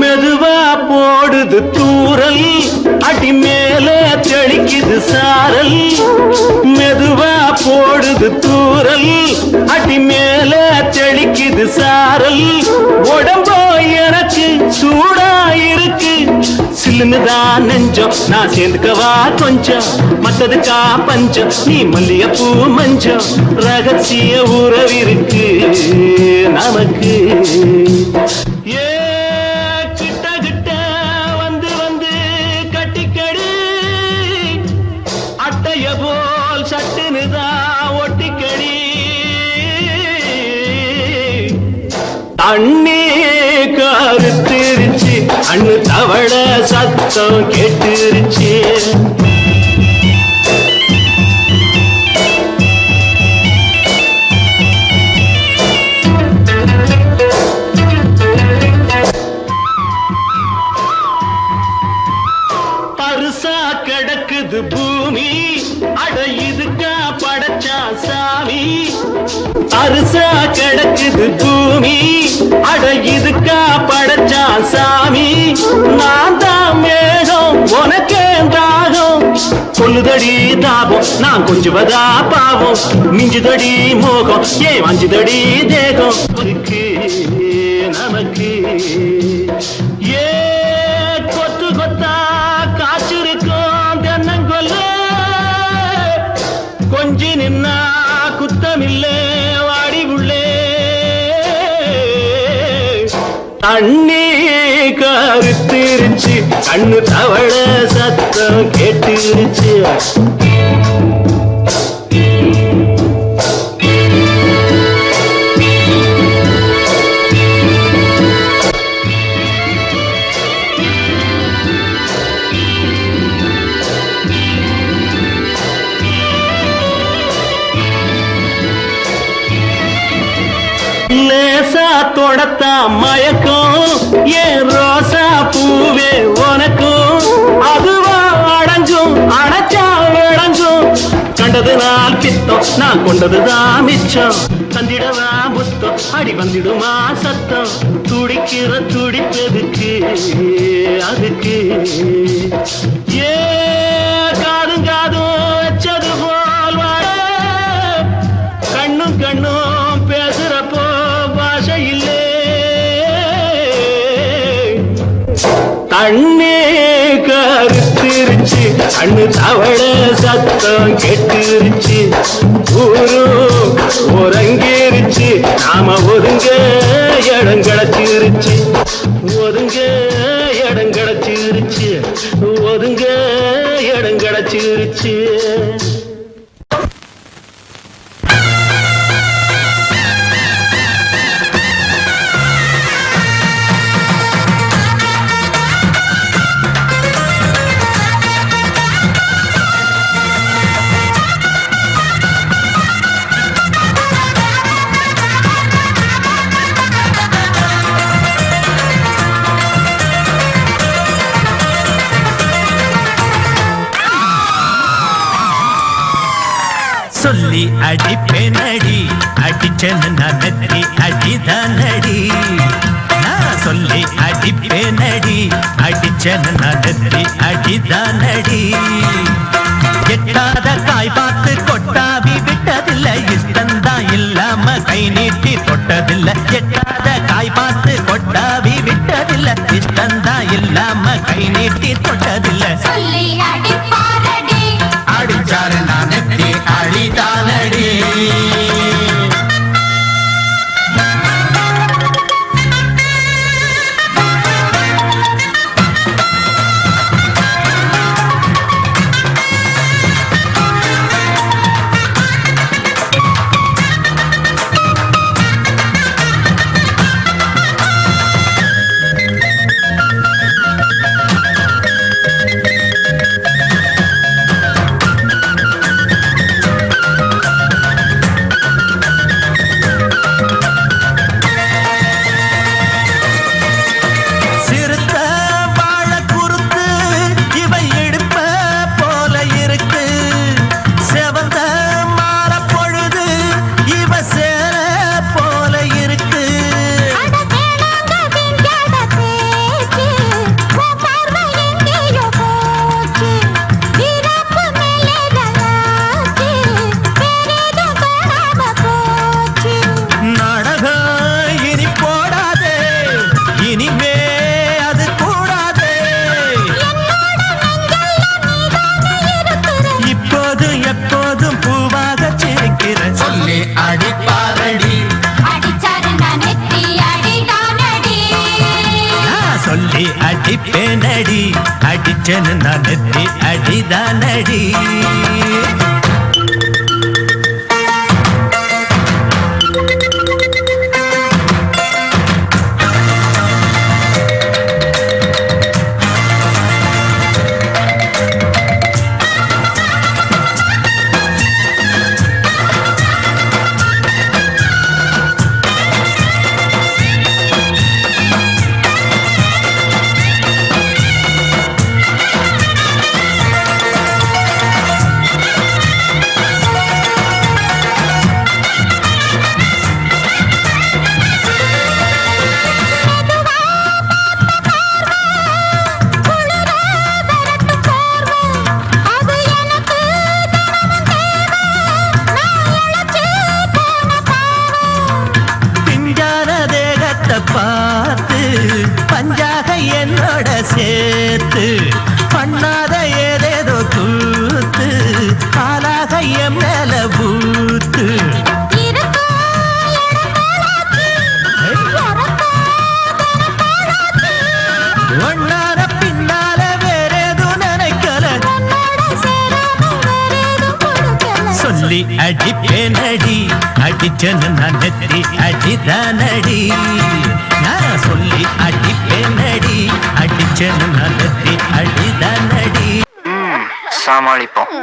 மெதுவா போடுது தூரல், அடி மேல தெளிக்குது சாரல். மெதுவா போடுது தூரல், அடி மேல தெளிக்குது சாரல். உடம்போ எனக்கு சூடா இருக்கு, சில்லுன்னுதான் நெஞ்சம், நான் சேர்ந்துக்கவா கொஞ்சம், மத்ததுக்கா பஞ்சம், நீ மல்லிகைப்பூ மஞ்சம். ரகசிய உறவிருக்கு நமக்கு. அண்ணே கருத்திருச்சு, அண்ணு தவள சத்தம் கேட்டுருச்சு. பருசா கிடக்குது பூமி, அட இதுக்கா படைச்சா சாமி. அரிசா கிடக்குது பூமி, அட இதுக்கா படைச்சா சாமி. நான் தான் மேகம், உனக்கே தாகம், சொல்லுதடி தாபம், நான் கொஞ்சுவதா பாவம். மிஞ்சுதடி மோகம், ஏன் வஞ்சுதடி தேகம் இருக்கு நமக்கு. ஏ கொத்து கொத்தா காய்ச்சிருக்கும் தென்னங்கொல்ல, கொஞ்சி நின்னா குத்தமில்லே வாடி உள்ளே. அண்ணே கருத்திருச்சு, கண்ணு தவள சத்தம் கேட்டுருச்சு. லேசா தொடத்தா மயக்கம், ஏன் ரோசா பூவே உனக்கும். அதுவா அடைஞ்சும் அடைச்சா விளங்கும், கண்டது நாள் பித்தம், நான் கொண்டதுதான் மிச்சம். தந்திடவா புத்தம், அடி வந்திடுமா சத்தம், துடிக்கிற துடிப்பதுக்கு அதுக்கு. ஏ காதும் காதும் வச்சது போல் வாழ, கண்ணும் கண்ணும் பேசுறப்போ பாஷை இல்லே. கண்ணே கருத்திருச்சு, கண்ணு தவள சத்தம் கெட்டுருச்சு. ஊரு ஒரங்கிருச்சு, நாம ஒதுங்க இடம் கிடைச்சிருச்சு. ஒதுங்க இடம் கிடைச்சிருச்சு, ஒதுங்க இடம் கிடைச்சிருச்சு. சொல்லி அடிப்பேனடி அடிச்சேன்னு நான் நெத்தி அடிதானடி நான் சொல்லி அடிப்பேனடி அடிச்சேன்னு நான் நெத்தி அடிதானடி எட்டாத காய் பார்த்து கொட்டாவி விட்டதில்லை இஷ்டந்தான் இல்லாம கை நீட்டி தொட்டதில்லை எட்டாத காய் பார்த்து கொட்டாவி விட்டதில்லை இஷ்டந்தான் இல்லாம கை நீட்டி தொட்டதில்லை சொல்லி அடிப்பாரடி அடிச்சாரு நான் நெத்தி அடிதானடி அடிப்பேனடி அடிச்சேன்னு நான் நெத்தி அடிதானடி பார்த்து பஞ்சாக என்னோட சேர்த்து பண்ணாத ஏதேதோ கூத்து ஆளாக என் மேல பூத்து ஒன்னார பின்னால வேறேதும் நினைக்கல சொல்லி அடிப்பேனடி அடிச்சேன்னு நான் நெத்தி அடிதானடி நான் சொல்லி அடிப்பேனடி அடிச்சேன்னு நான் நெத்தி அடிதானடி சமாளிப்போம்.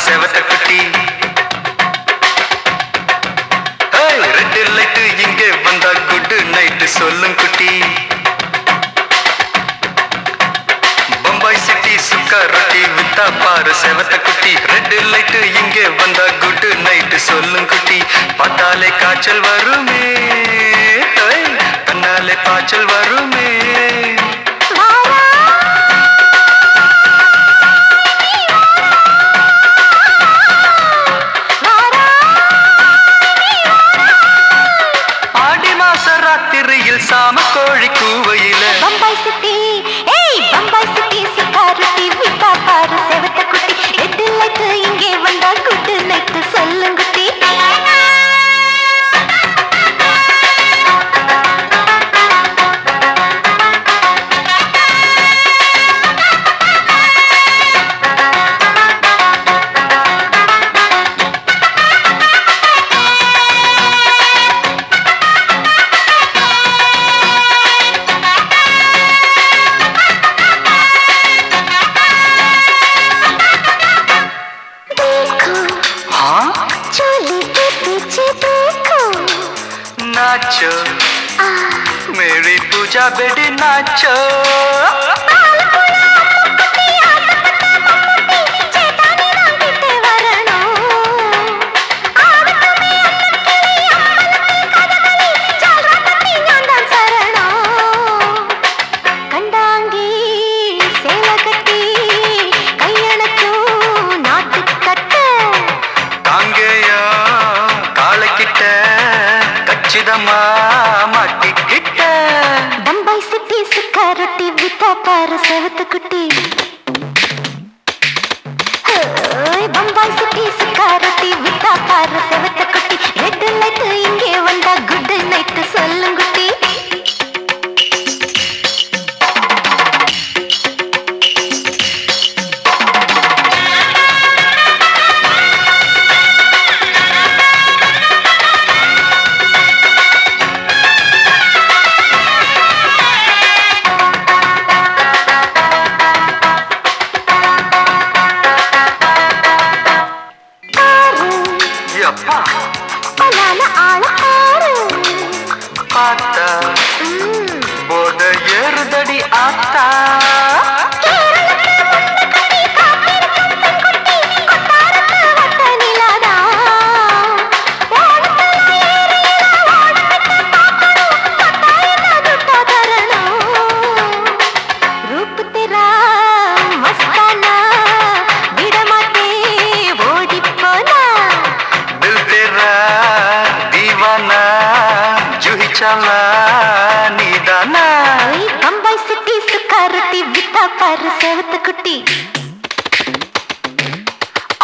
செவத்த குட்டி ரெட் லைட் இங்கே வந்தா குட் நைட் சொல்லும் குட்டி பம்பாய் சிட்டி சுக்கா ரொட்டி வித்தா பாரு செவத்த குட்டி ரெட் லைட் இங்கே வந்தா குட் நைட் சொல்லும் குட்டி பார்த்தாலே காய்ச்சல் வருமே கண்ணாலே பாய்ச்சல் வருமே சாம கோழி கூவையில பம்பாய் சிட்டி பம்பாய் சிட்டி சிக்காரத்தி விட்டா பாரு செவத்த குட்டி ரெட் லைட் இங்கே வந்தா குட் நைட் சொல்லுங்குட்டி குஜா பெடி நாச்சோ மாட்டிக்கிட்ட பம்பாய் சிட்டி சுக்கா ரொட்டி வித்தா பாரு செவத்து குட்டி பம்பாய் சிட்டி சுக்கா ரொட்டி வித்தா பாரு செவத்து குட்டி ரெட் லைட் இங்கே வந்தா குட் நைட் சொல்லுங்குட்டி பார்த்தா போத ஏறுதடி ஆத்தா பம்பாய் சிட்டி சுக்கா ரொட்டி வித்தா பாரு செவத்து குட்டி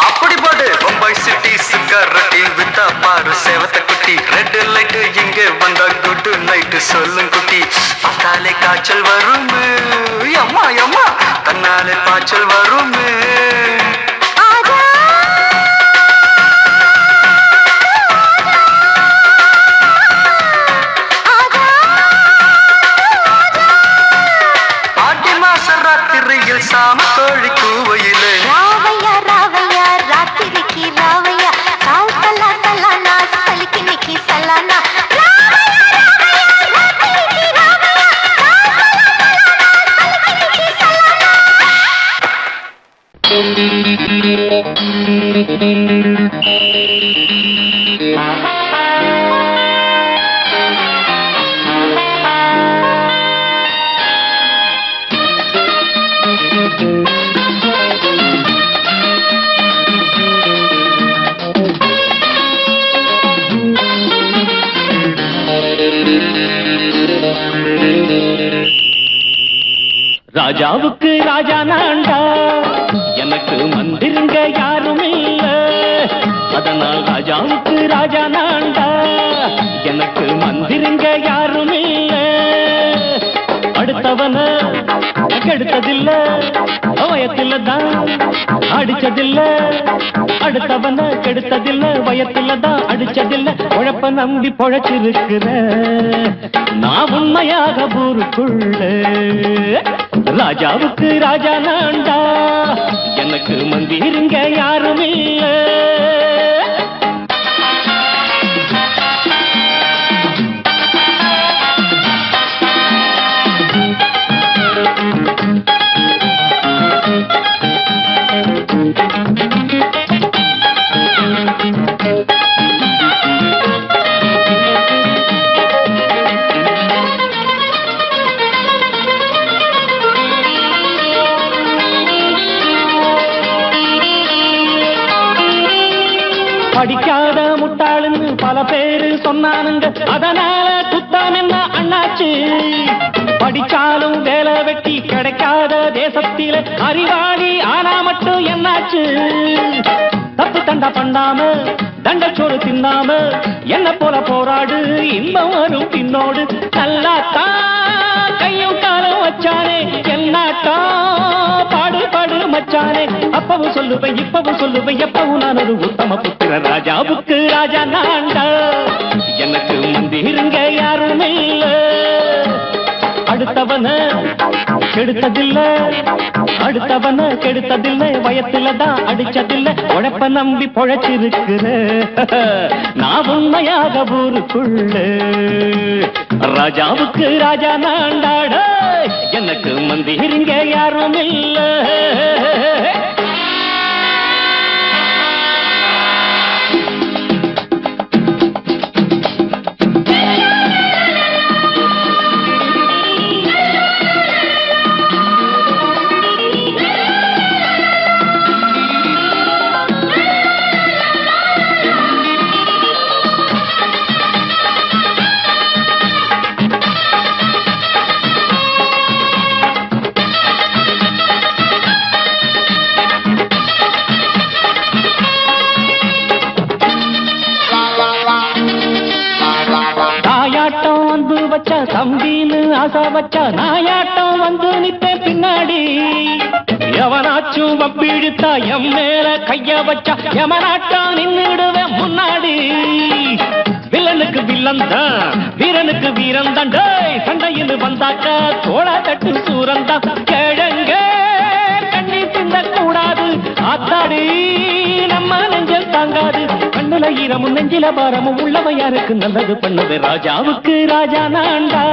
அப்படி போடு பம்பாய் சிட்டி சுக்கா ரொட்டி வித்தா பாரு செவத்த குட்டி ரெட் லைட் இங்கே வந்தா குட் நைட் சொல்லும் குட்டி பார்த்தாலே காய்ச்சல் வரும் அம்மா அம்மா தன்னாலே பாய்ச்சல் வரும் சாம கோழி கூவையிலே ராவையா ராவையா ராத்திரிக்கு ராவையா சால் சலா சலானா சலிக்கு நிக்கி சலானா ராஜாவுக்கு ராஜா நான்டா எனக்கு மந்திருங்க யாரும் இல்ல அதனால் ராஜாவுக்கு ராஜா நான்டா எனக்கு மந்திருங்க யாரும் இல்ல அடுத்தவன கெடுத்ததில்ல வயத்துல தான் அடிச்சதில்ல அடுத்தவன கெடுத்ததில்ல வயத்துல தான் அடிச்சதில்ல உழப்ப நம்பி பொழைச்சிருக்கிற நான் உண்மையாக ஊருக்குள்ள ராஜாவுக்கு ராஜா நான்டா எனக்கு மந்திருங்க யாரும் இல்ல படிக்காத முட்டாளுன்னு பல பேரு சொன்னானுங்க அதனால குத்தம் என்ன அண்ணாச்சு படிச்சாலும் வேலை வெட்டி கிடைக்காத தேசத்தில அறிவாளி ஆனா மட்டும் என்னாச்சு தப்பு தண்டா பண்ணாம தண்டச்சோறு தின்னாம என்ன போல போராடு இன்பம் வரும் பின்னோடு நல்லாத்தான் கையும் காலம் வச்சானே என்னாட்டா பாடு பாடு மச்சானே அப்பவும் சொல்லுவேன் இப்பவும் சொல்லுவேன் எப்பவும் நான் ஒரு உத்தம புத்திர ராஜாவுக்கு ராஜா நான்டா எனக்கு மந்திருங்க யாரும் இல்ல அடுத்தவன கெடுத்ததில்ல அடுத்தவன கெடுத்ததில்ல வயத்துல தான் அடிச்சதில்ல உழைப்ப நம்பி பொழைச்சிருக்கிற நான் உண்மையாக ஊருக்குள்ள ராஜாவுக்கு ராஜா நாண்டாட எனக்கு மந்திரிங்க யாரும் இல்ல தம்பின்னு ஆசா வச்சா நாயாட்டம் வந்து நிப்பேன் பின்னாடி எவனாச்சும் வப்பிழுத்தா எம் மேல கைய வச்சா எவனாட்டம் நின்னுடுவேன் முன்னாடி வில்லனுக்கு வில்லன் தான் வீரனுக்கு வீரன் தான் சண்டையில் வந்தாக்கா தோள தட்டு சூரன் தான் கிழங்க கண்ணி திந்த கூடாது ஆத்தாடி நம்ம நெஞ்சல் தாங்காது கண்ணுல ஈரமும் நெஞ்சில பாரமும் உள்ளவன் யாருக்கு நல்லது பண்ணது ராஜாவுக்கு ராஜா நான்டா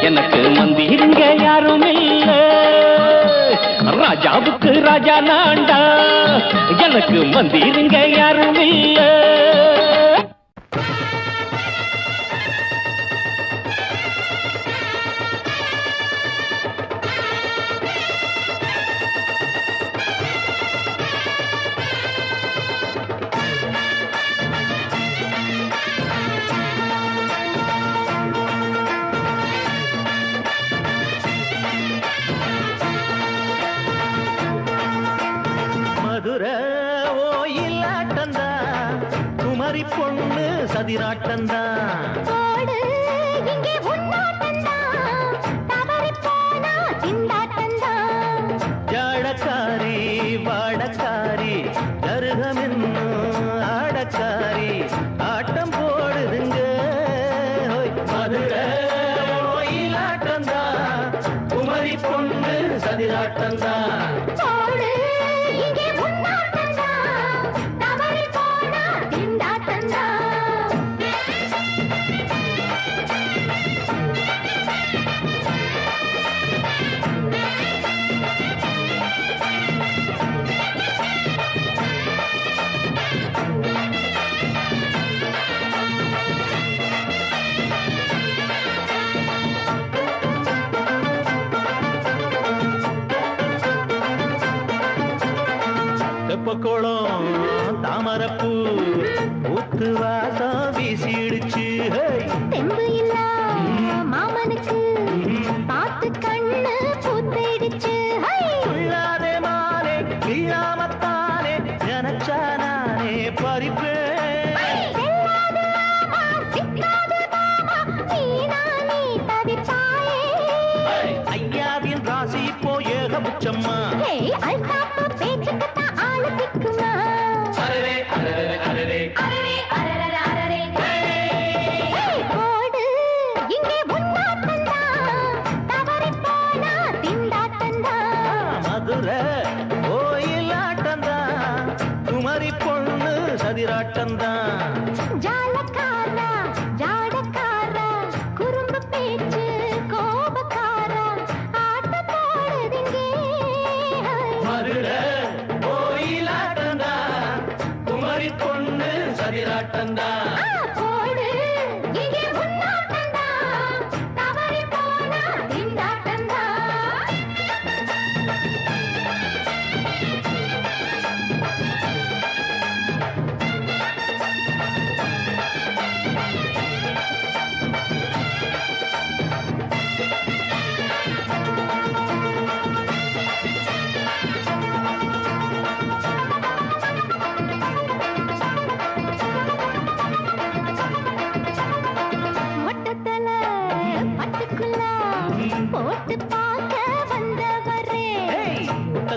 எனக்கு மந்திருங்க யாரும் இல்ல ராஜாவுக்கு ராஜா நான்டா எனக்கு மந்திருங்க யாரும் இல்ல பொண்ணு சதிராட்டந்தா ஜாடக்காரி வாடக்காரி கருகமென்னு ஆடக்காரி ஆட்டம் போடுதுங்க மதுரை கோயிலாட்டந்தா குமரி பொண்ணு சதிராட்டந்தா தெப்பக்குளம் தாமரப்பூ ஊத்து வாசம் வீசிடுச்சு தெம்பு இல்ல மாமனுக்கு பார்த்து கண்ணு பூத்திடுச்சு உள்ளாதே மாலே இல்லாமத்தானே நினைச்சா நானே பறிப்பேன் ஐயாவின் ராசி இப்போ ஏகபட்சம்மா மதுரை கோயிலாட்டந்தா குமரி பொண்ணு சதிராட்டந்தா ஜாலக்காரா ஜாடக்காரா குறும்பு பேச்சு கோபக்காரா ஆட்ட போடுதுங்க மதுரை கோயிலாட்டந்தா குமரி பொண்ணு சதிராட்டந்தா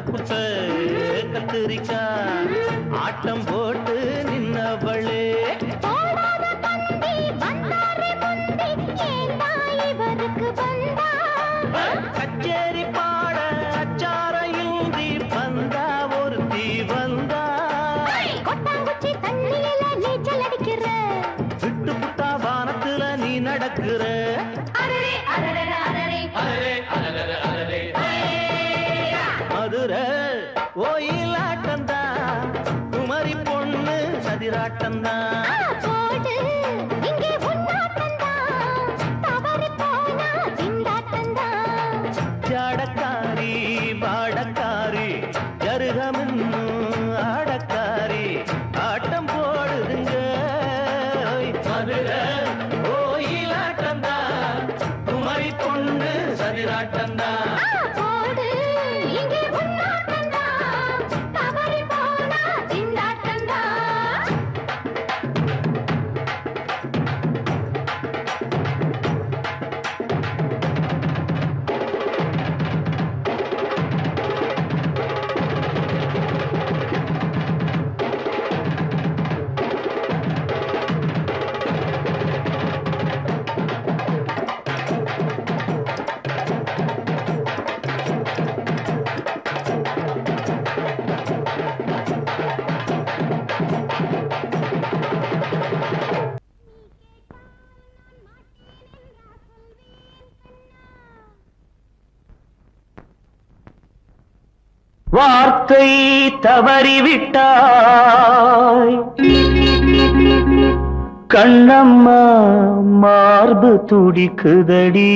குத்த கத்திரிக்கா ஆட்டம் போட்டு நின்னவளே கச்சேரி பாட அச்சாரையுந்தி வந்தா ஒரு தீ வந்தா கொட்டாங்குச்சி தண்ணியில நீச்சல் அடிக்கிற விட்டு புட்டா வானத்துல நீ நடக்கிற சதிராட்டம்தான் போடு இங்கே உன்னாட்டம்தான் தவறி போனா திண்டாட்டம்தான் ஜாடக்காரி பாடக்காரி ஜருகமின்னு ஆடக்காரி ஆட்டம் போடுதுங்க மதுரை கோயிலாட்டம்தான் குமரி பொண்ணு சதிராட்டம்தான் போடு இங்கே உன்னாட்டம்தான் தவறி போனா திண்டாட்டம்தான் வார்த்தை தவறிவிட்டாய் கண்ணம்மா மார்பு துடிக்குதடி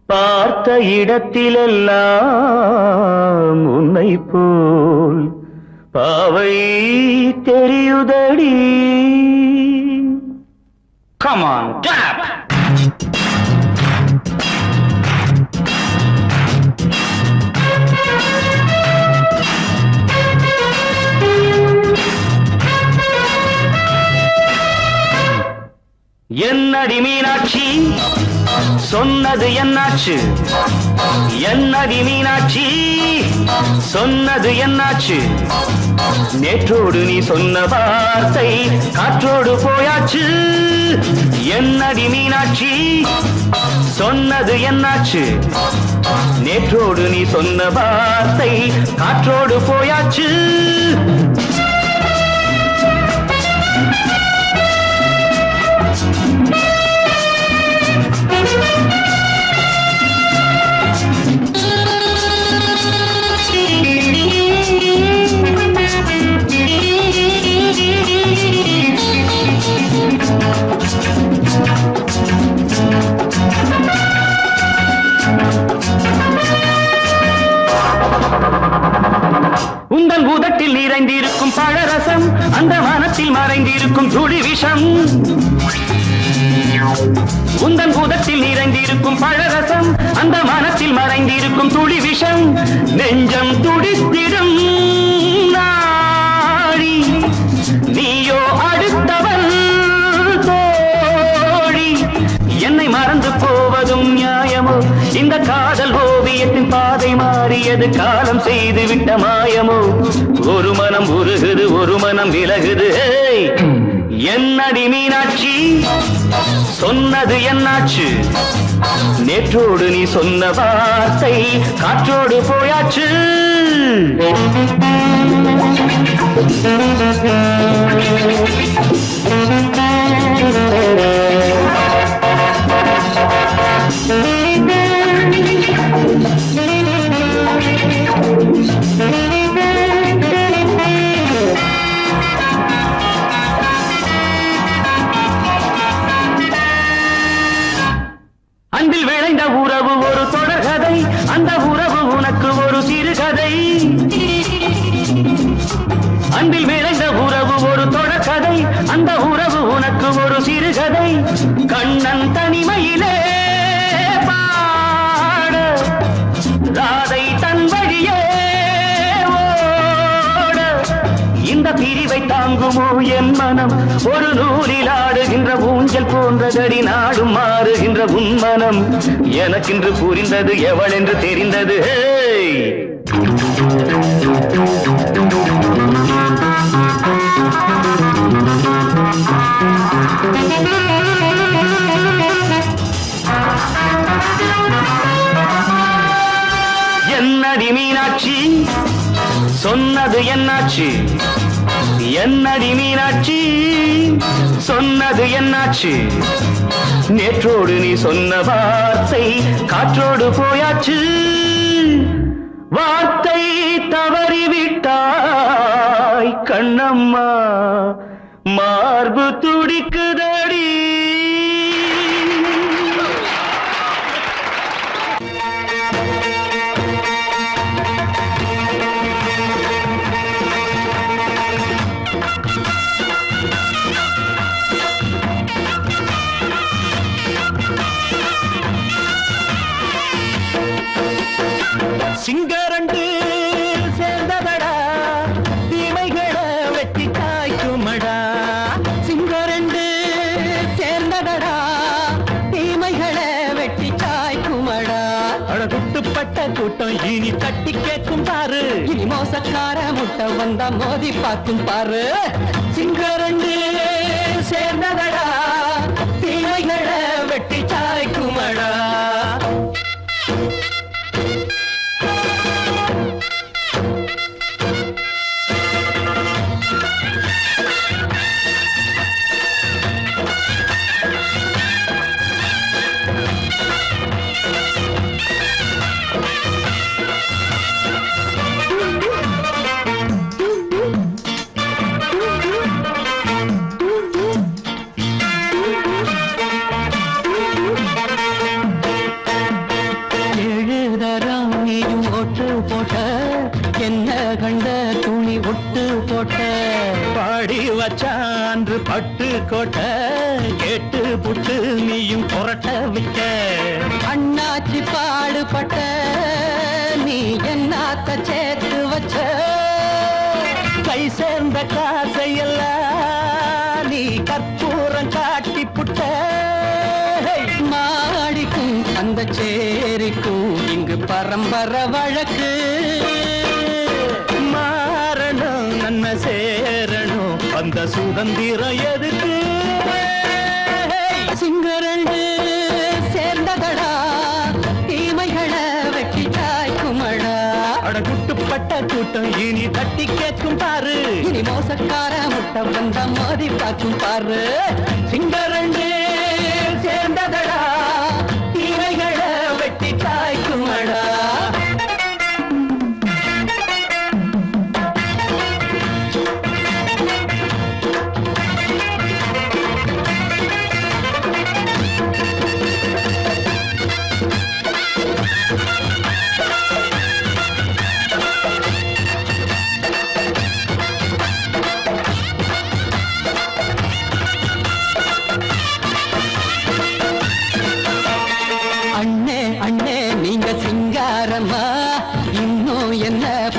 பார்த்த இடத்திலெல்லாம் உன்னை போல் பாவை தெரியுதடி Come on, tap! என்னடி மீனாட்சி சொன்னது என்னாச்சு என்னடி மீனாட்சி சொன்னது என்னாச்சு நேற்றோடு நீ சொன்ன வார்த்தை காற்றோடு போயாச்சு என்னடி மீனாட்சி சொன்னது என்னாச்சு நேற்றோடு நீ சொன்ன வார்த்தை காற்றோடு போயாச்சு உந்தன் உதட்டில் நிறைந்திருக்கும் பழரசம் அந்த மனத்தில் மறைந்திருக்கும் துளி விஷம் உந்தன் உதட்டில் நிறைந்திருக்கும் பழரசம் அந்த மனத்தில் மறைந்திருக்கும் துளி விஷம் நெஞ்சம் துடித்திடும் நாடி நீயோ அடுத்தவன் தோழி என்னை மறந்து போவதும் நியாயமோ இந்த காதல் ஓவியத்தின் பாதை மாறியது காலம் செய்து விட்ட மாயமோ ஒரு மனம் உருகுது ஒரு மனம் விலகுது என்னடி மீனாட்சி சொன்னது என்னாச்சு நேற்றோடு நீ சொன்ன வார்த்தை காற்றோடு போயாச்சு அன்பில் விளைந்த உறவு ஒரு தொடர்கதை அந்த உறவு உனக்கு ஒரு சிறுகதை அன்பில் விளைந்த உறவு ஒரு தொடர்கதை அந்த உறவு உனக்கு ஒரு சிறுகதை கண்ணன் தனிமையிலே பாட ராதை தன் வழியே ஓட இந்த பிரிவை தாங்குமோ என் மனம் ஒரு நூலில் ஆடுகின்ற ஊஞ்சல் போன்றதடி நாடும் மாறுகின்ற உன்மனம் எனக்கென்று புரிந்தது எவள் என்று தெரிந்தது என்னடி மீனாட்சி சொன்னது என்னாச்சு என்னடி மீனாட்சி சொன்னது என்னாச்சு நேற்றோடு நீ சொன்ன வார்த்தை காற்றோடு போயாச்சு வார்த்தை தவறிவிட்டாய் கண்ணம்மா மார்பு துடிக்குதடி. சிங்கரண்டு சேர்ந்ததடா தீமைகளை வெட்டி காய்க்குமடா. சிங்கரண்டு சேர்ந்ததடா தீமைகளை வெட்டி காய்க்குமடா. அழகுட்டுப்பட்ட கூட்டம் இனி தட்டி கேட்கும் பாரு. இனி மோசக்கார முட்டை வந்தா மோதி பார்க்கும் பாரு. சிங்கரண்டு சேர்ந்ததடா தீமைகளை வெட்டி காய்க்குமடா. வச்சான்று பட்டு கோட்டை கேட்டு புட்டு நீயும் புரட்ட விட்ட. அண்ணாச்சி பாடுபட்ட நீ என்னாத்த சேர்த்து வச்ச. கை சேர்ந்த காசையெல்லாம் நீ கற்பூரம் காட்டி புட்ட. மாடிக்கும் அந்த சேரிக்கும் இங்கு பரம்பரை வழக்கு. மாறணும் நன்மை சேரணும் அந்த சுதந்திரம் எதுக்கு. சிங்கரண்டு சேர்ந்ததடா தீமைகளை வெட்டி காய்க்குமடா. அடகுட்டுப்பட்ட கூட்டம் இனி தட்டி கேட்கும் பாரு. இனி மோசக்கார முட்டை வந்த மோதி பார்க்கும் பாரு. சிங்கரண்டு சேர்ந்ததடா தீமைகளை வெட்டி காய்க்குமடா.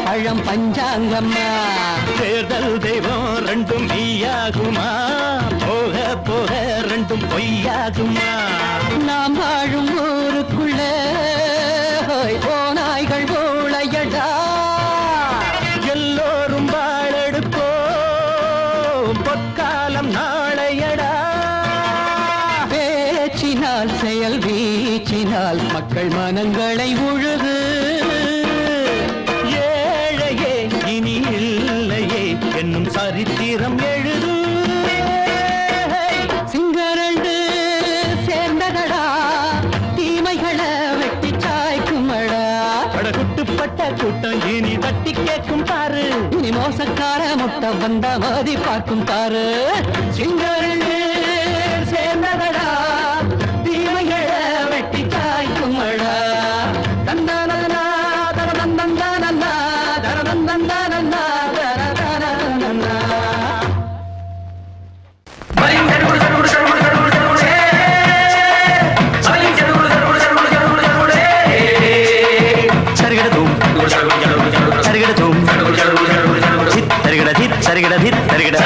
பழம் பஞ்சாங்கம்மா தேர்தல் தெய்வம் ரெண்டும் மெய்யாகுமா. போக போக ரெண்டும் பொய்யாகுமா. நாம் வாழும் ஊருக்குள்ள போனாய்கள் போளையடா. எல்லோரும் வாழெடுப்போம் பொற்காலம் நாளையடா. பேச்சினால் செயல் வீச்சினால் மக்கள் மனங்களை உழுது. இனி இல்லையே என்னும் சரித்திரம் எழுது. சிங்கரண்டு சேர்ந்ததடா தீமைகளை வெட்டி சாய்க்குமடா. அடகுட்டுப்பட்ட கூட்டம் இனி தட்டி கேட்கும் பாரு. இனி மோசக்கார முட்டை வந்த மோதி பார்க்கும் பாரு. சிங்கரண்டு சேர்ந்ததடா தீமைகளை வெட்டி சாய்க்குமடா. தந்தானா தரதந்தந்தானா தரதந்தந்தானா தரதந்தந்தானா. சரிகட சரிகட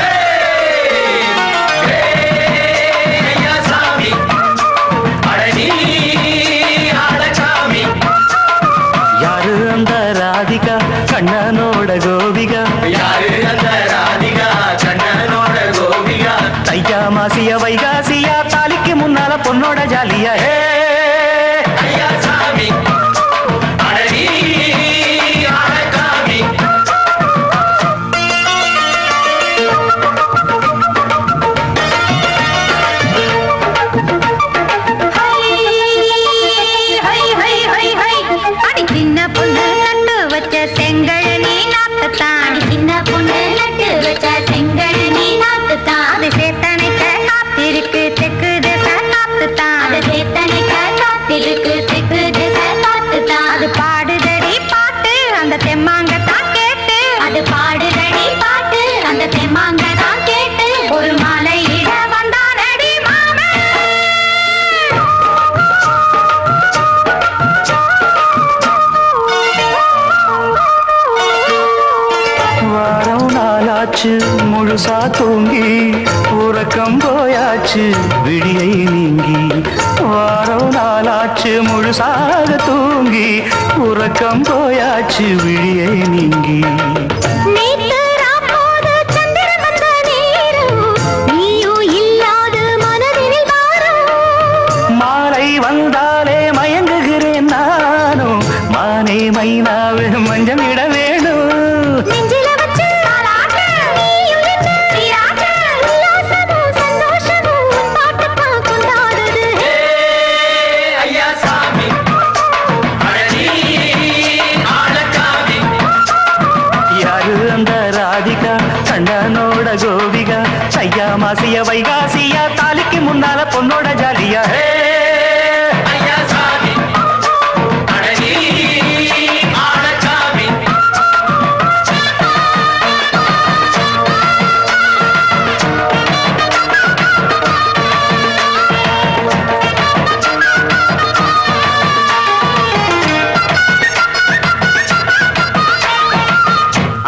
எதுக்கு திக்கு திசை பார்த்துதான் அது பாடுதடி பாட்டு அந்த தெம்மாங்க தான் கேட்டு அது பாடுதடி பாட்டு அந்த தெம்மாங்க தான் கேட்டு ஒரு மாலை இட வந்தானடி மாமன் வாரம் நாளாச்சு முழுசா தூங்கி உறக்கம் போயாச்சு விடியை நீங்கி வாரம் நாளாச்சு முழுசாக தூங்கி உறக்கம் போயாச்சு விடியை நீங்கி நேத்து ராப்போது சந்திரன் வந்த நேரம் நீயும் இல்லாது மனதினில் வாரம் மாலை வந்தாலே மயங்குகிறேன் நானும் மானே மைனாவே மஞ்சம் இட வேணும் நெஞ்சில வச்சு தாலாட்டு நீயும் என்று சீராட்டு உல்லாசமும் சந்தோஷமும் உன் பாட்டுத்தான் கொண்டாடுது ஐயா சாமி அழகி ஆளக்காமி யாரு அந்த ராதிகா கண்டனோட கோபிகா ஐயா மாசிய வைகாசியா தாலிக்கு முன்னால பொண்ணோட ஜாலியா ஐயா சாமி அழகி ஆளக்காமி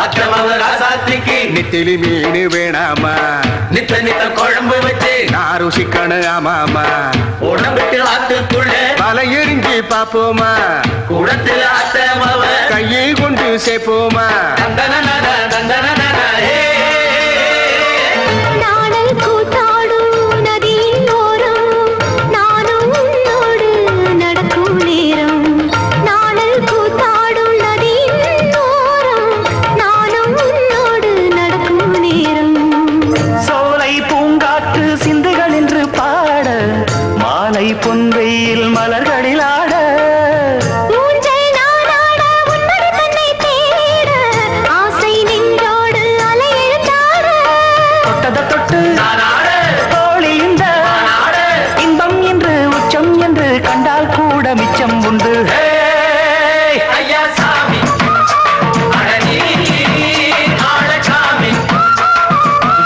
அக்கிரமவ ராசாத்திக்கு நெத்திலி மீன் வேணாமா நித்த நித்த குழம்பு வச்சு நான் ருசிக்கணும் ஆமாமா உடம்புக்கு ஆத்துக்குள்ள பல எரிஞ்சு பாப்போமா குடத்துல அத்தமவ கையை கொண்டு சேர்ப்போமா தந்தன தந்தன நாடல் கூத்தாடும் நதியின் ஓரம் நானும் உன்னோடு நடக்கும் நேரம் நாடல் கூத்தாடும் நதியின் ஓரம் நானும் உன்னோடு நடக்கும் நேரம் சோலை பூங்காற்று சிந்துகள் என்று பாட மாலை பொன்வெயில் மலர்களில் ஆட ஊஞ்சல் நானாட உன்மடி தன்னை தேட ஆசை நின்றோடு அலை எழுந்தாட தொட்டத தொட்டு தோழி இந்த இன்பம் என்று உச்சம் என்று கண்டால் கூட மிச்சம் உண்டு ஐயா சாமி அழகி ஆளக்காமி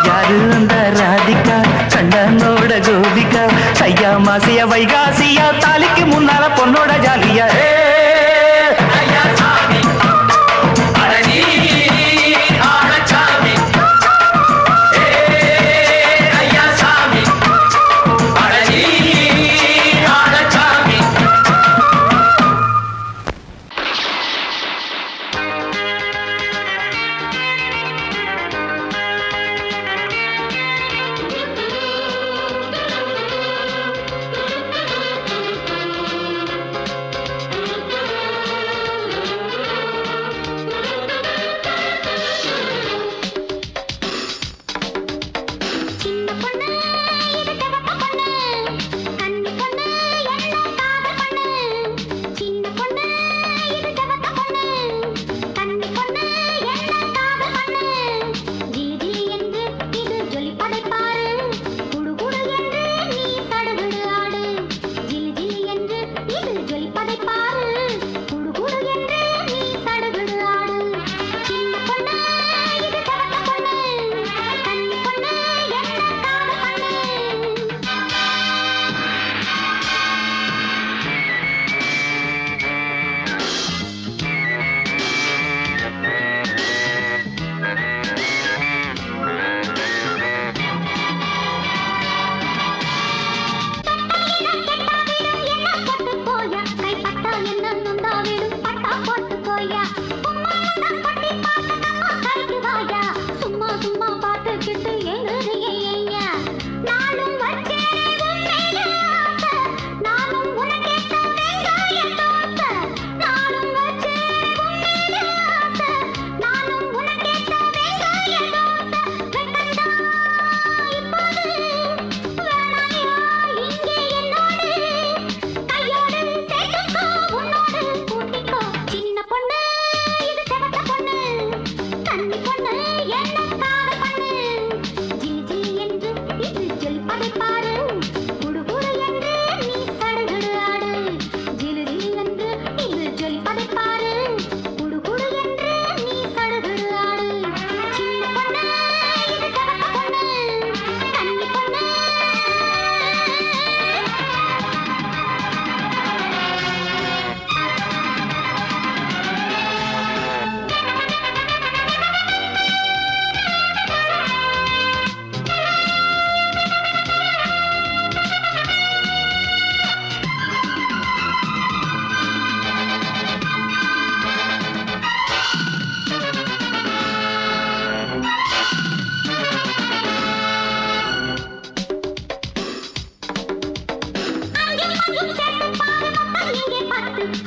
யாரு அந்த ராதிகா கண்டனோட கோபிகா ஐயா மாசிய வைகாசியா தாலிக்கு முன்னால பொண்ணோட ஜாலியா ஐயா சாமி அழகி ஆளக்காமி ஐயா சாமி அழகி ஆளக்காமி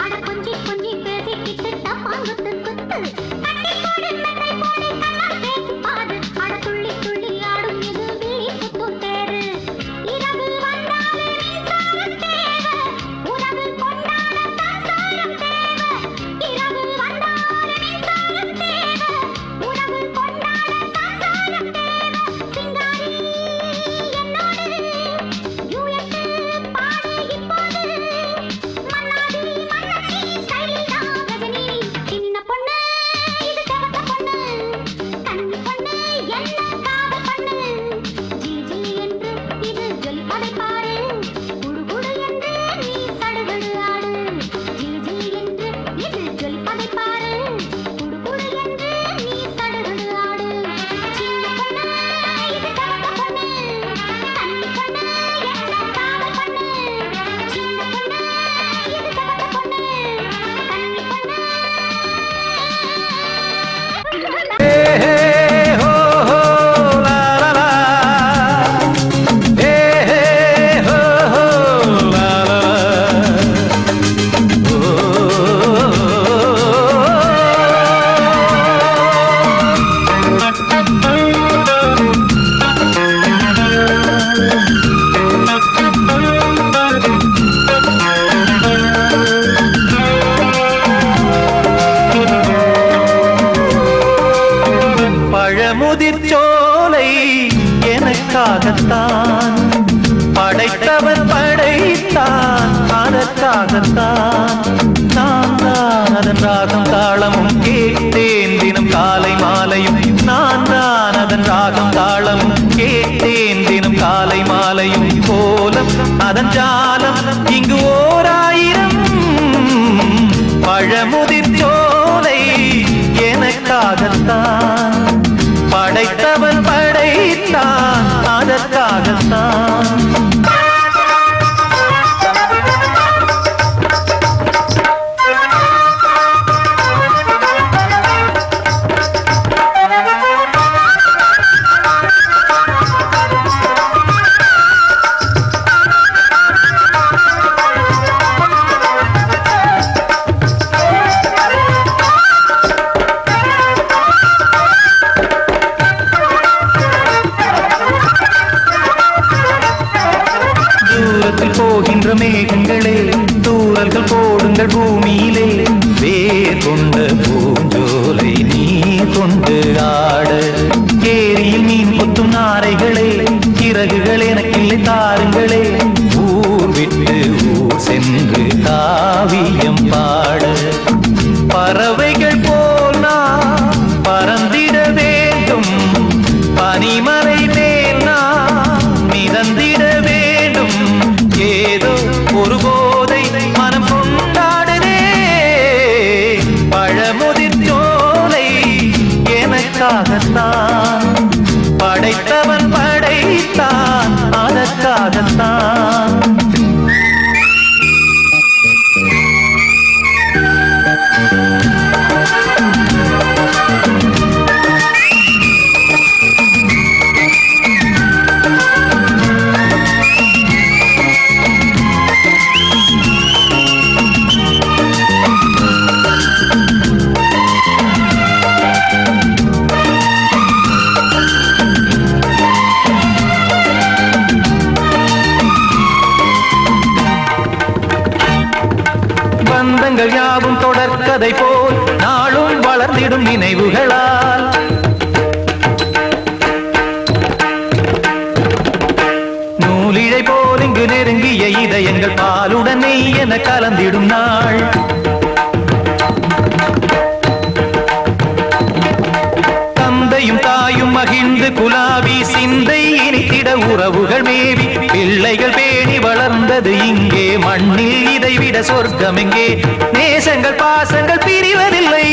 அட கொஞ்சி கொஞ்சி பேசிக்கிட்டு டப்பாங்குத்து குத்து கட்டி போடு மெத்தை போடு கண்ணா பேசி பாரு அட துள்ளி துள்ளி ஆடும் இது விழி குத்தும் தேரு இரவு வந்தாலே மின்சாரம் தேவை உறவு கொண்டாட சம்சாரம் தேவை இரவு வந்தாலே மின்சாரம் தேவை உறவு கொண்டாட சம்சாரம் தேவை சிங்காரி என்னோடு யூஎட்டு பாடு இப்போது மன்னாடி மன்னி ஸ்டைலில் தான் ரஜினி சின்ன பொண்ணு இது செவத்த பொண்ணு கண்ணி பொண்ணு என்ன காதல் பண்ணு ஜிலி ஜிலி என்று இது ஜொலிப்பதை பாரு குடு குடு என்று நீ சடுகுடு ஆடு ஜிலி ஜிலி என்று இது ஜொலிப்பதை பாரு குடு குடு என்று நீ சடுகுடு ஆடு சின்ன பொண்ணு இது செவத்த பொண்ணு கண்ணி பொண்ணு என்ன காதல் பண்ணு சின்ன பொண்ணு இது செவத்த பொண்ணு கண்ணி பொண்ணு பழமுதிர் சோலை எனக்காகத்தான் படைத்தவன் படைத்தான் அதற்காகத்தான் நான் தான் அதன் ராகம் தாளமும் கேட்டேன் தினம் காலை மாலையும் நான் தான் அதன் ராகம் தாளமும் கேட்டேன் தினம் காலை மாலையும் கோலம் அதன் ஜாலம் இங்கு ஓராயிரம் பழமுதிர் சோலை எனக்காகத்தான் படைத்தவன் படைத்தான் அதற்காகத்தான் தூரத்தில் போகின்ற மேகங்களே தூரல்கள் போடுங்கள் பூமியிலே வேர் கொண்ட பூஞ்சோலை நீ கொண்டு ஆட ஏரியில் மீன் கொத்தும் நாரைகளே இறகுகள் எனக்கில்லை தாருங்களே ஊர் விட்டு ஊர் சென்று காவியம் பாட பறவைகள் போல் நான் பறந்திட வேண்டும் பனிமலை மேல் நான் மிதந்திட வேண்டும் ஏதோ ஒரு போதை மனம் கொண்டாடுதே பழமுதிர் சோலை எனக்காகத்தான் படைத்தவன் படைத்தான் அதற்காகத்தான் பந்தங்கள் யாவும் தொடர்கதை போல் நாளும் வளர்ந்திடும் நினைவுகளால் நூலிழை போல் இங்கு நெருங்கிய இதயங்கள் பாலுடன் நெய் என கலந்திடும் நாள் தந்தையும் தாயும் மகிழ்ந்து குலாவி சிந்தை இனித்திட உறவுகள் மேவி பிள்ளைகள் பேணி வளர்ந்தது இங்கே மண்ணில் இதைவிட சொர்க்கம் எங்கே நேசங்கள் பாசங்கள் பிரிவதில்லை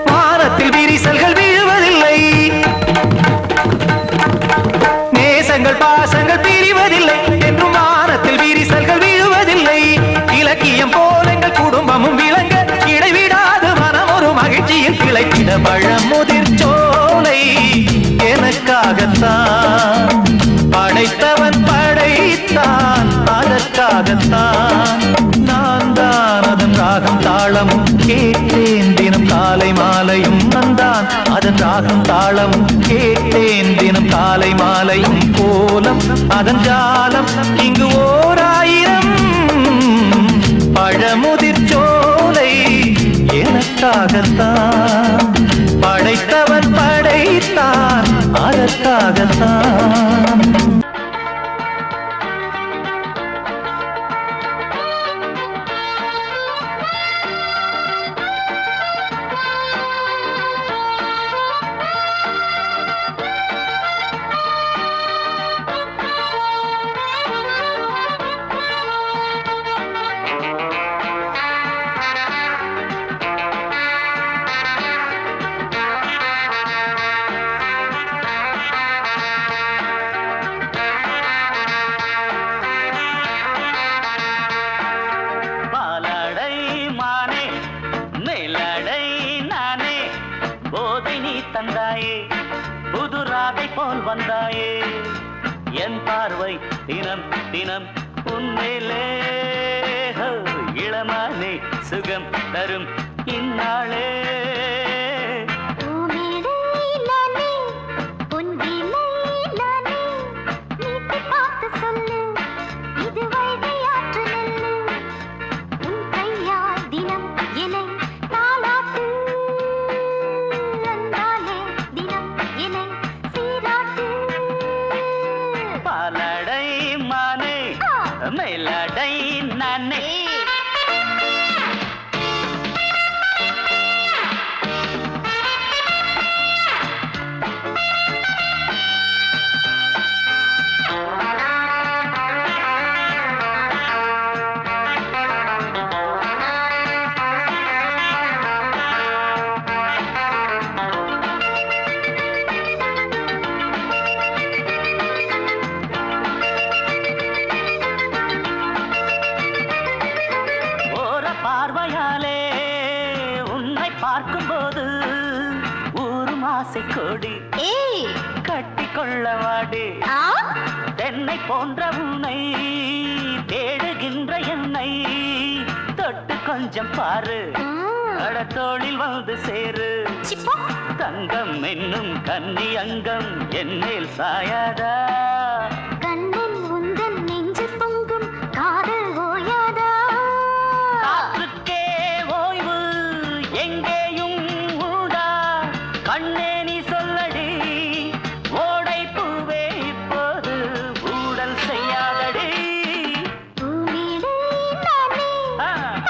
வானத்தில் விரிசல்கள் விழுவதில்லை நேசங்கள் பாசங்கள் பிரிவதில்லை என்றும் வானத்தில் விரிசல்கள் விழுவதில்லை இலக்கியம் போல எங்கள் குடும்பமும் விளங்க இடைவிடாது மனம் ஒரு மகிழ்ச்சியில் கிளைத்திட பழமுதிர் சோலை எனக்காகத்தான் படைத்தவன் படைத்தான் அதற்காகத்தான் அதன் ஜாலம் இங்கு ஓர் ஆயிரம். பழமுதிர் சோலை எனக்காகத்தான், படைத்தவன் படைத்தான் அதற்காகத்தான். வந்தாயே என் பார்வை தினம் தினம் உன்மேலே, இளமானே சுகம் தரும் இந்நாளே. மேலடை நானே பார்வையாலே உன்னை பார்க்கும்போது ஊரும் ஆசை கொடி கட்டிக்கொள்ள வாடி. தென்னை போன்ற உன்னை தேடுகின்ற என்னை தொட்டு கொஞ்சம் பாரு, கடத்தோளில் வந்து சேரு. தங்கம் என்னும் கன்னி அங்கம் என் மேல் சாயாதா, கண்ணில் உந்தன் நெஞ்சு பொங்கும் காதல் ஓயாதா. காற்றுக்கே ஓய்வு எங்கேயும் உண்டா, கண்ணே நீ சொல்லடி ஓடை பூவே இப்போது ஊடல் செய்யாதடி. பூமியிலே நானே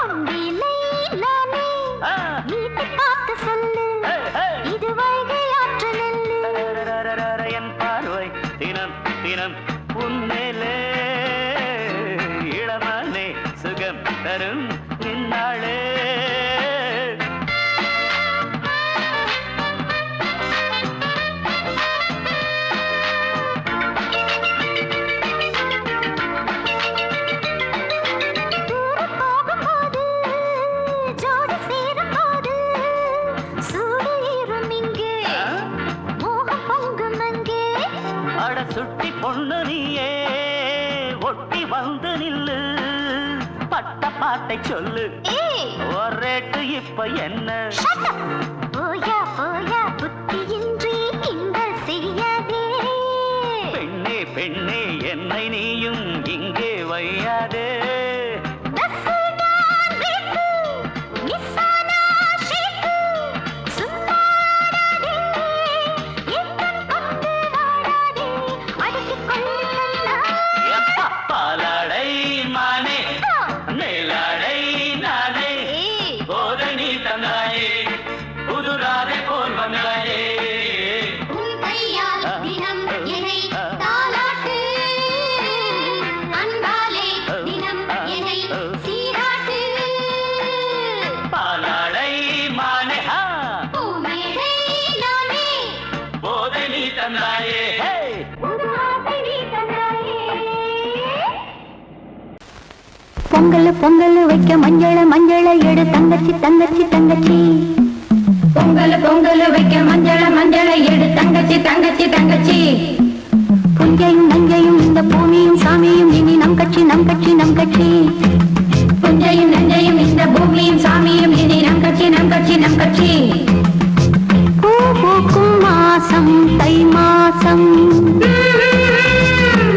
அம்பிலே நானே வீட்டு காத்து சொல்லு, இது வைகை ஆற்று நெல்லு. என் பார்வை தினம் தினம் உன்மேலே, இளமானே சுகம் தரும் இந்நாளே. சுட்டி பொண்ணு நீயே ஒட்டி வந்து நில்லு, பட்ட பாட்டை சொல்லு ஒரேட்டு இப்ப என்ன. போயா போயா புத்தியின்றி கிண்டல் செய்யாதே, பெண்ணே பெண்ணே என்னை நீயும் இங்கே வையாதே. பாலாடை மானே மேலாடை நானே போதை நீ தந்தாயே, புதுராதை போல் வந்தாயே. உன் கையால் தினம் என்னை தாலாட்டு, அன்பாலே தினம் என்னை சீராட்டு. பாலாடை மானே பூமேடை நானே போதை நீ தந்தாயே. பொங்கல் பொங்கல் வைக்க மஞ்சள மஞ்சள எடு தங்கச்சி தங்கச்சி தங்கச்சி. பொங்கல் பொங்கல் வைக்க மஞ்சள மஞ்சள எடு தங்கச்சி தங்கச்சி தங்கச்சி. புஞ்சையும் நஞ்சையும் இந்த பூமியும் சாமியும் இனி நம் கட்சி நம் கட்சி நம் கட்சி. புஞ்சையும் நஞ்சையும் இந்த பூமியும் சாமியும் இனி நம் கட்சி நம் கட்சி நம் கட்சி. பூ பூக்கும் மாசம் தை மாசம்,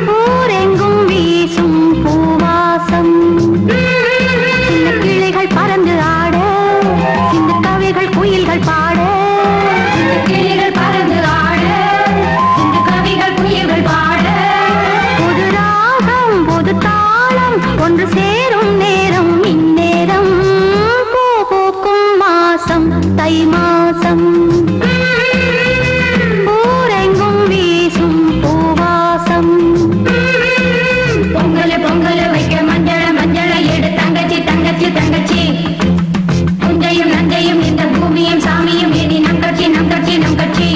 பூ ஒன்று சேரும் நேரம் இந்நேரம் பூ பூக்கும் மாசம் தை மாசம் ஊரெங்கும் வீசும் பூவாசம் பொங்கல் பொங்கல் வைக்க மஞ்சள மஞ்சள எடு தங்கச்சி தங்கச்சி தங்கச்சி புஞ்சையும் நஞ்சையும் இந்த பூமியும் சாமியும் இனி நம் கட்சி நம் கட்சி நம் கட்சி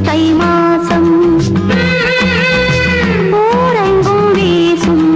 தை மாசம் ஊரெங்கும் வீசும்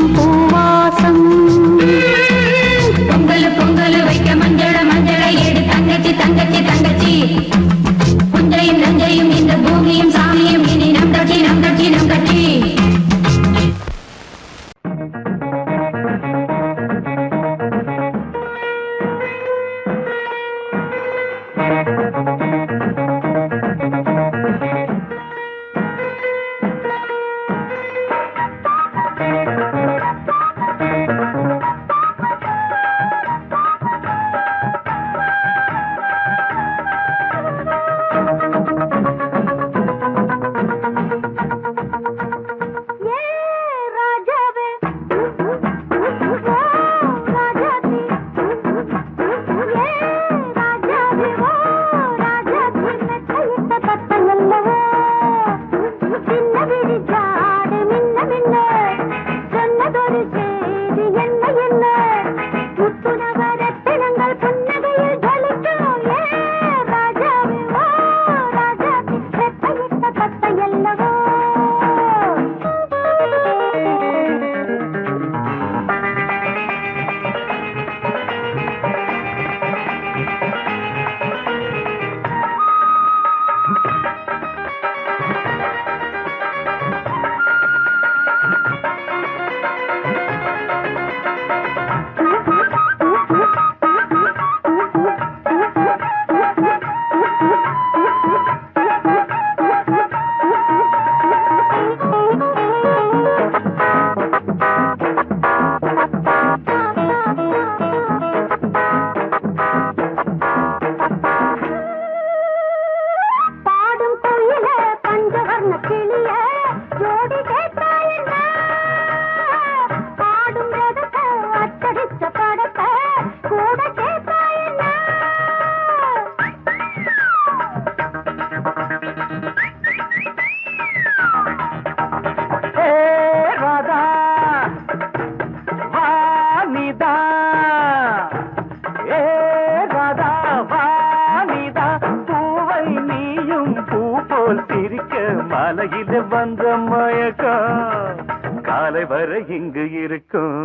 வந்த மயக்கம் காலை வரை இங்கு இருக்கும்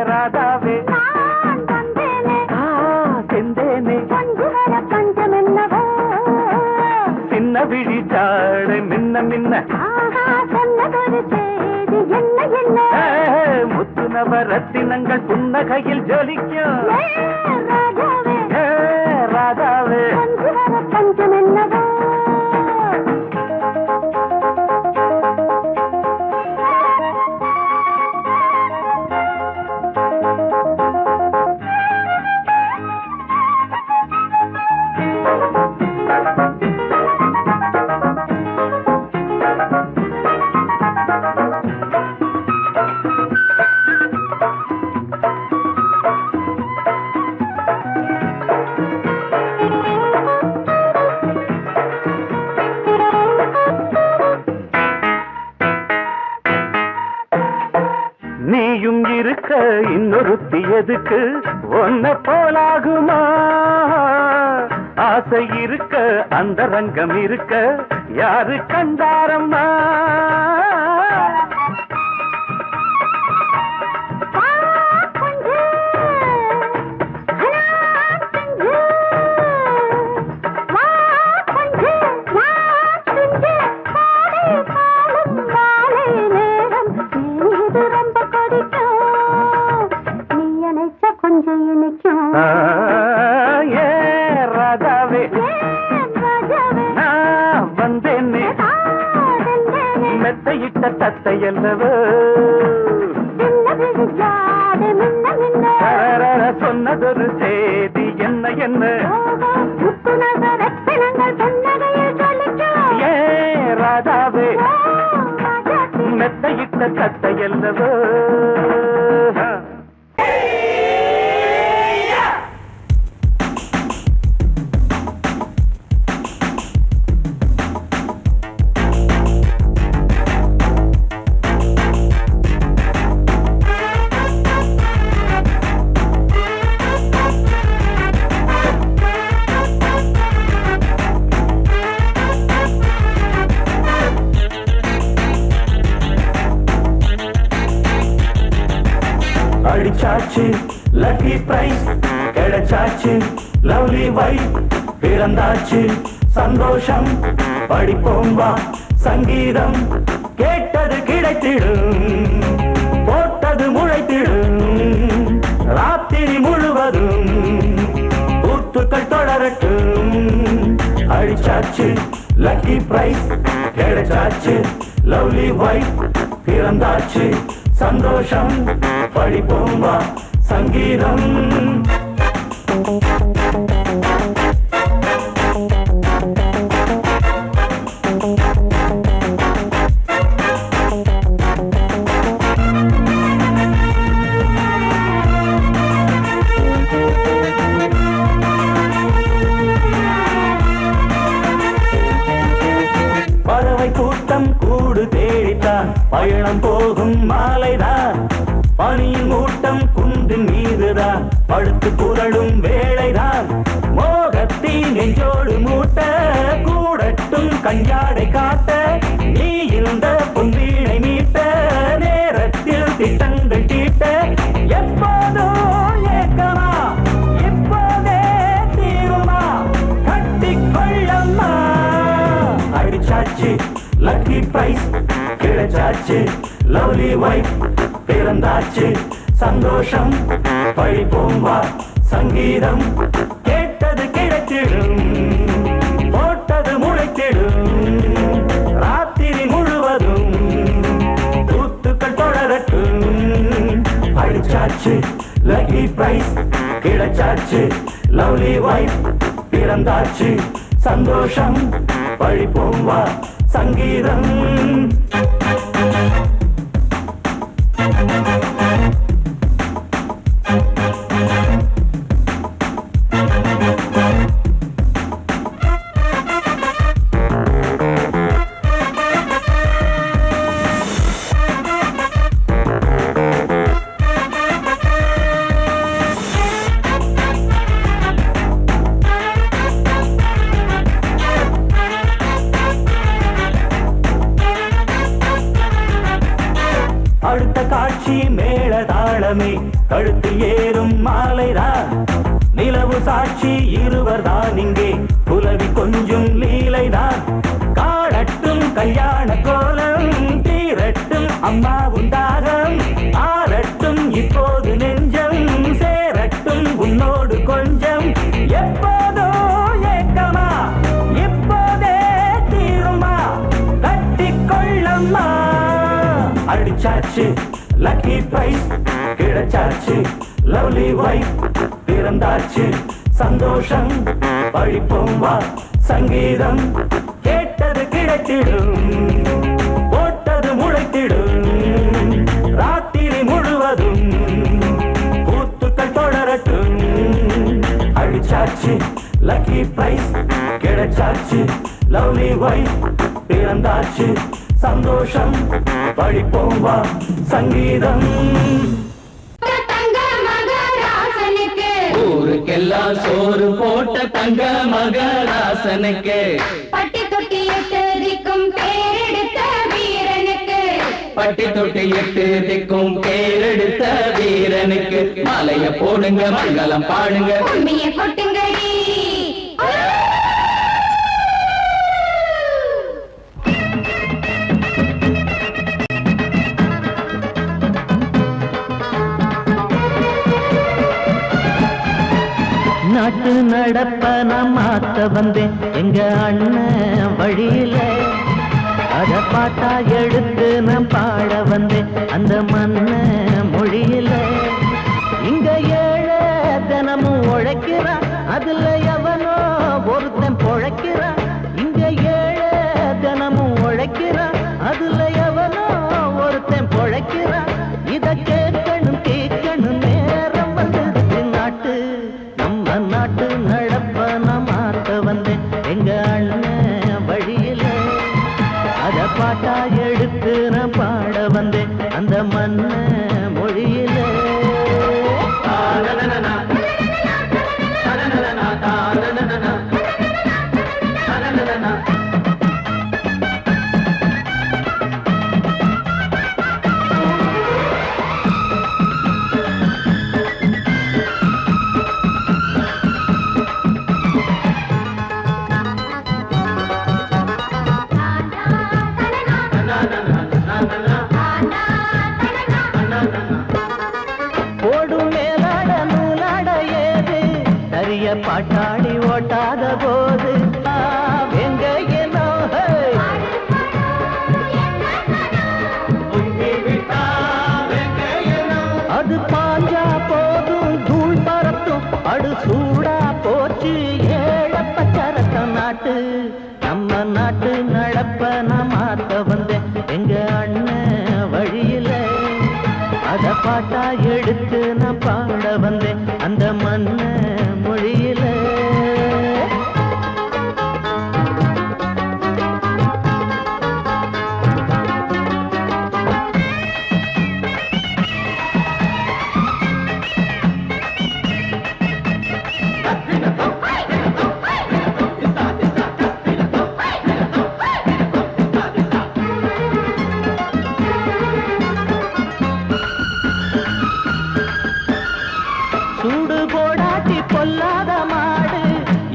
ராதாவே செந்தேனே சின்ன விழி ஜாடை மின்ன மின்ன முத்து நவரத்தினங்கள் புன்னகையில் ஜொலிக்கும் ராதாவே பஞ்சம் என்னவோ நீயும் இருக்க இன்னொருத்தி எதுக்கு ஒன்ன போலாகுமா ஆசை இருக்க அந்த ரங்கம் இருக்க யாரு கண்டாரம்மா ராதாவே நான் வந்தேனே மெத்தையிட்ட தத்தை அல்லவோ சொன்னதொரு செய்தி என்ன என்ன ஏ ராதாவே மெத்தையிட்ட தத்தை அல்லவோ அடிச்சாச்சு லக்கி பிரைஸ் கிடைச்சாச்சு லவ்லி வைஃப் பிறந்தாச்சு சந்தோஷம் படிப்போம் வா சங்கீதம் கேட்டது கிடைத்திடும் போட்டது முளைத்திடும் ராத்திரி முழுவதும் கூத்துக்கள் தொடரட்டும் அடிச்சாச்சு லக்கி பிரைஸ் கிடைச்சாச்சு லவ்லி வைஃப் பிறந்தாச்சு சந்தோஷம் படிப்போம் வா சங்கீதம் பறவை கூட்டம் கூடு தேடித்தான் பயணம் போகும் மாலைதான் பனியின் மூட்டம் குன்றின் மீதுதான் படுத்து புரளும் வேளைதான் மோகத்தின் நெஞ்சோடு மூட்ட கூடட்டும் கஞ்சாடை காட்ட நீ இருந்த பொன்வீணை மீட்ட நேரத்தில் திட்டங்கள் தீட்ட எப்போதோ ஏக்கமா இப்போதே தீருமா கட்டிக்கொள்ளம்மா அடிச்சாச்சு லக்கி பிரைஸ் கிடைச்சாச்சு லவ்லி வைஃப் பிறந்தாச்சு சந்தோஷம் படிப்போம் வா சங்கீதம் கேட்டது கிடைத்திடும் போட்டது முளைத்திடும் ராத்திரி முழுவதும் கூத்துக்கள் தொடரட்டும் அடிச்சாச்சு லக்கி பிரைஸ் கிடைச்சாச்சு லவ்லி வைஃப் பிறந்தாச்சு சந்தோஷம் படிப்போம் வா சங்கீதம் சாட்சி மேள தாளமே கழுத்தில் ஏறும் மாலைதான் நிலவு சாட்சி இருவர்தான் இங்கே புலவி கொஞ்சம் லீலைதான் காடட்டும் கல்யாண கோலம் தீரட்டும் அம்மா உண்டாகம் ஆரட்டும் இப்போது நெஞ்சம் சேரட்டும் உன்னோடு கொஞ்சம் எப்போதோ ஏக்கமா இப்போதே தீருமா கட்டிக்கொள்ளம்மா அடிச்சாச்சு லக்கி பிரைஸ் கிடைச்சாச்சு லவ்லி வைஃப் பிறந்தாச்சு சந்தோஷம் படிப்போம் வா சங்கீதம் கேட்டது கிடைத்திடும் போட்டது முளைத்திடும் ராத்திரி முழுவதும் கூத்துக்கள் தொடரட்டும் அடிச்சாச்சு லக்கி பிரைஸ் கிடைச்சாச்சு லவ்லி வைஃப் பிறந்தாச்சு சந்தோஷம் படிப்போம் வா சங்கீதம் ஊருக்கெல்லாம் சோறு போட்ட தங்க மகராசனுக்கு பட்டி தொட்டி எட்டு திக்கும் பேரெடுத்த வீரனுக்கு பட்டி தொட்டி எட்டு திக்கும் பேரெடுத்த வீரனுக்கு மாலைய போடுங்க மங்களம் பாடுங்க உண்மையை கொட்டுங்கடி நாட்டு நடப்ப நான் மாத்த வந்தேன் எங்க அண்ணன் வழியில அத பாட்டா எடுத்து நான் பாட வந்தேன் அந்த மண்ண மொழியில இங்க ஏழை தினமும் உழைக்கிறான் அதுல எவனோ ஒருத்தன் பொழைக்கிறான் இங்க ஏழை தினமும் உழைக்கிறான் அதுல எவனோ ஒருத்தன் பொழைக்கிறான் இத கேட்கணும் கேட்கணும் நேரம் வந்தது நாட்டு நம்ம நாட்டு நடப்ப நான் மாத்த வந்தேன் எங்க அண்ணன் வழியில அத பாட்டா எடுத்து நான் பாட வந்தேன் அந்த மண்ண மொழியில பாட்டாளி ஓட்டாத போது எங்க என்னோ அது பாஞ்சா போதும் தூள் பறத்தும் அடு சூடா போச்சு ஏழப்பச்சரத்தம் நாட்டு நம்ம நாட்டு நடப்ப நான் மாத்த வந்தேன் எங்க அண்ணன் வழியில அத பாட்டா எடுத்து நான் பாட வந்தேன் அந்த மண்ண மொழியில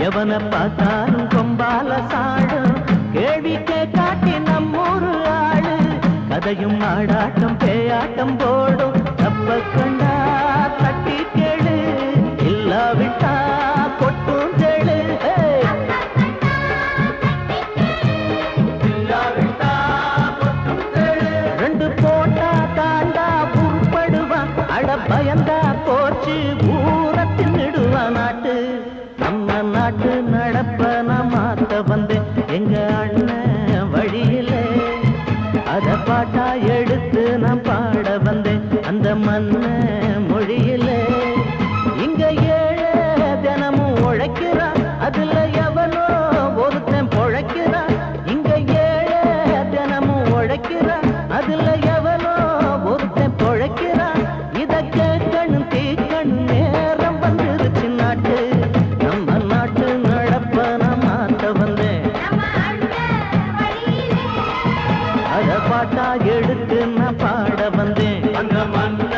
எவனை பார்த்தாலும் கொம்பால சாடும் கேள்விக்கே காட்டி நம்மூரு ஆளு கதையும் நாடாட்டம் பேயாட்டம் போடும் தப்ப கண்டா தட்டி கேளு இல்லாவிட்டா கொட்டும் கேளு ரெண்டு போட்டா தாண்டா உருப்படுவான் அட பயந்தா போச்சு ஊரத்தின் நெடுவான் நாட்டு நம்ம நாட்டு நடப்ப நான் மாத்த வந்தேன் எங்க அண்ணன் வழியில அத பாட்டா எடுத்து நான் பாட வந்தேன் அந்த மண்ண மொழியில இங்க ஏழை தினமும் உழைக்கிறான் அதுல எவனோ ஒருத்தன் பொழைக்கிறான் இங்க ஏழை தினமும் உழைக்கிறான் அதுல எவனோ ஒருத்தன் பொழைக்கிறான் இத கேட்கணும் தீக்கணும் நேரம் வந்துருச்சு நாட்டு நடப்ப நான் மாத்த வந்தேன் அத பாட்டா எடுத்து நான் பாட வந்தேன். அந்த மன்ன